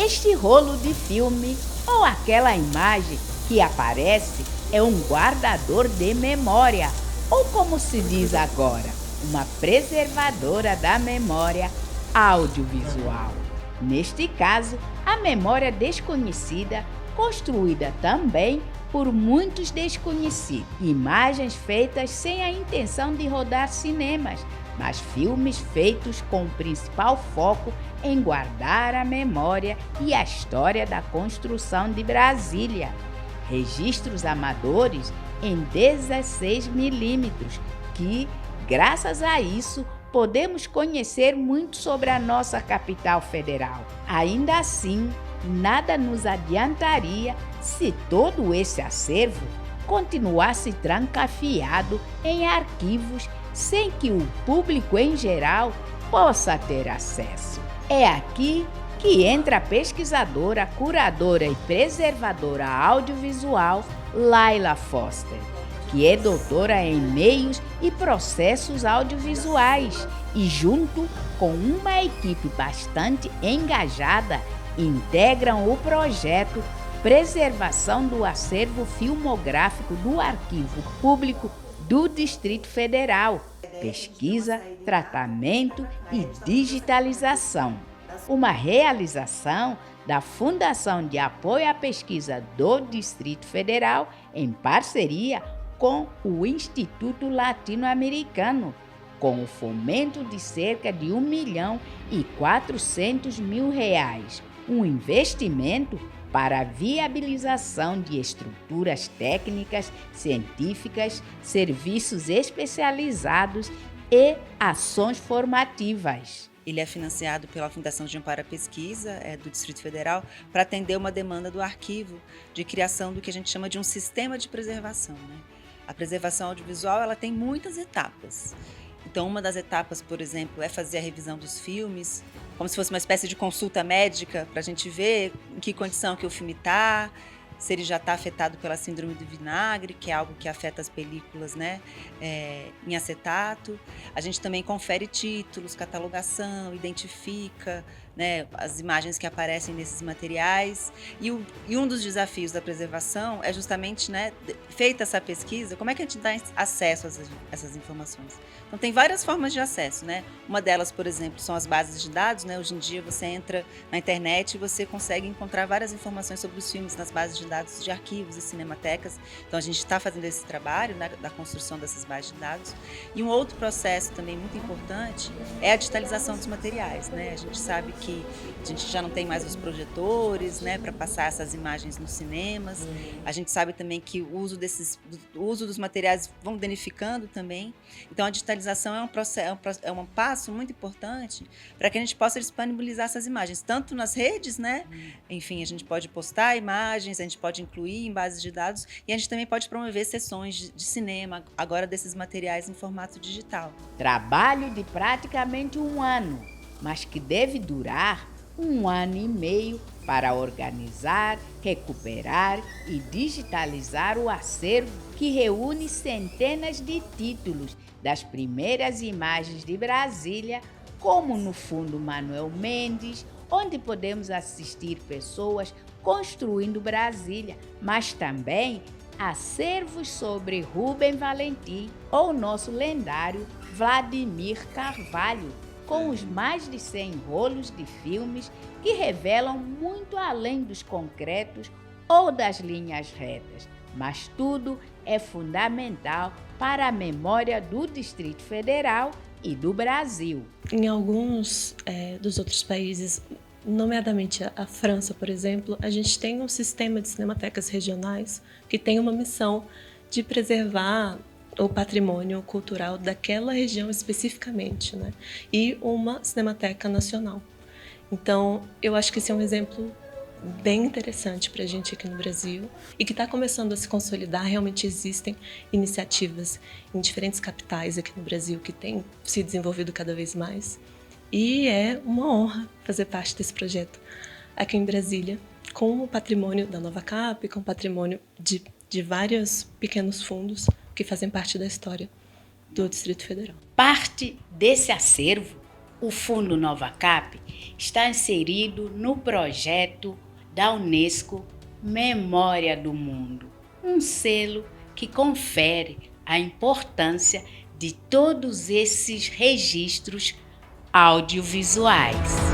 Este rolo de filme ou aquela imagem que aparece é um guardador de memória, ou como se diz agora, uma preservadora da memória audiovisual. Neste caso, a memória desconhecida, construída também por muitos desconhecidos. Imagens feitas sem a intenção de rodar cinemas, mas filmes feitos com o principal foco em guardar a memória e a história da construção de Brasília. Registros amadores em 16 milímetros que, graças a isso, podemos conhecer muito sobre a nossa capital federal. Ainda assim, nada nos adiantaria se todo esse acervo continuasse trancafiado em arquivos sem que o público em geral possa ter acesso. É aqui que entra a pesquisadora, curadora e preservadora audiovisual Laila Foster, que é doutora em meios e processos audiovisuais e, junto com uma equipe bastante engajada, integram o projeto Preservação do Acervo Filmográfico do Arquivo Público do Distrito Federal, Pesquisa, Tratamento e Digitalização, uma realização da Fundação de Apoio à Pesquisa do Distrito Federal em parceria com o Instituto Latino-Americano, com o fomento de cerca de R$1.400.000, um investimento para a viabilização de estruturas técnicas, científicas, serviços especializados e ações formativas. Ele é financiado pela Fundação de Amparo à Pesquisa do Distrito Federal para atender uma demanda do arquivo de criação do que a gente chama de um sistema de preservação, né? A preservação audiovisual ela tem muitas etapas. Então, uma das etapas, por exemplo, é fazer a revisão dos filmes, como se fosse uma espécie de consulta médica para a gente ver em que condição que o filme está, se ele já está afetado pela síndrome do vinagre, que é algo que afeta as películas, né, em acetato. A gente também confere títulos, catalogação, identifica, né, as imagens que aparecem nesses materiais. E um dos desafios da preservação é justamente, né, feita essa pesquisa, como é que a gente dá acesso a essas informações? Então, tem várias formas de acesso, né? Uma delas, por exemplo, são as bases de dados, né? Hoje em dia você entra na internet e você consegue encontrar várias informações sobre os filmes nas bases de dados de arquivos e cinematecas. Então, a gente está fazendo esse trabalho, né, da construção dessas bases de dados. E um outro processo também muito importante é a digitalização dos materiais, né? A gente sabe que a gente já não tem mais os projetores, né, para passar essas imagens nos cinemas. A gente sabe também que o uso dos materiais vão danificando também. Então, a digitalização é um passo muito importante para que a gente possa disponibilizar essas imagens, tanto nas redes, né? Enfim, a gente pode postar imagens, a gente pode incluir em bases de dados e a gente também pode promover sessões de cinema, agora desses materiais em formato digital. Trabalho de praticamente 1 ano, mas que deve durar 1 ano e meio para organizar, recuperar e digitalizar o acervo que reúne centenas de títulos das primeiras imagens de Brasília, como no Fundo Manuel Mendes, onde podemos assistir pessoas construindo Brasília, mas também acervos sobre Rubem Valentim ou nosso lendário Vladimir Carvalho, com os mais de 100 rolos de filmes que revelam muito além dos concretos ou das linhas retas, mas tudo é fundamental para a memória do Distrito Federal e do Brasil. Em alguns dos outros países, nomeadamente a França, por exemplo, a gente tem um sistema de cinematecas regionais que tem uma missão de preservar o patrimônio cultural daquela região especificamente, né? E uma cinemateca nacional. Então, eu acho que esse é um exemplo bem interessante para a gente aqui no Brasil e que está começando a se consolidar. Realmente existem iniciativas em diferentes capitais aqui no Brasil que têm se desenvolvido cada vez mais. E é uma honra fazer parte desse projeto aqui em Brasília, com o patrimônio da Nova Cap, com o patrimônio de vários pequenos fundos que fazem parte da história do Distrito Federal. Parte desse acervo O Fundo Novacap está inserido no projeto da Unesco Memória do Mundo, um selo que confere a importância de todos esses registros audiovisuais.